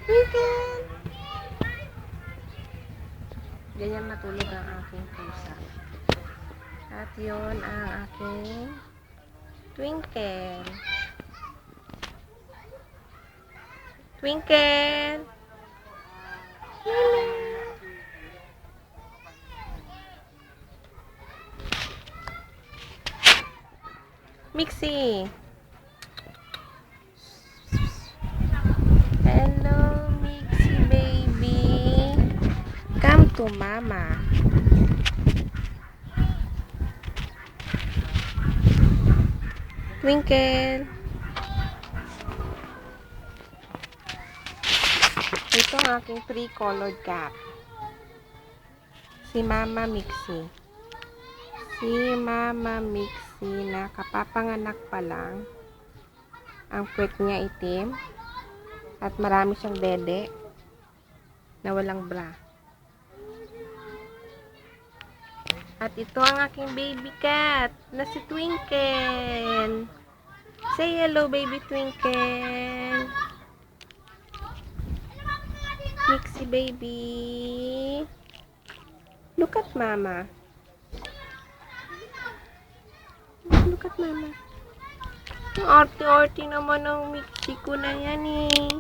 Twinkle! Ganyan matulog ang aking pusa. At yun ang aking Twinkle. Twinkle! Mixie! Hello, Mixie baby! Come to mama. Twinkle! Ito ang aking three-colored cat. Si Mama Mixie. Si Mama Mixie na kapapanganak pa lang. Ang puwet niya itim. At marami siyang dede na walang bra. At ito ang aking baby cat na si Twinkle. Say hello, baby Twinkle. Mixie baby. Look at mama. Look at mama. Ang arte-arte naman ng Mixie ko na yan eh.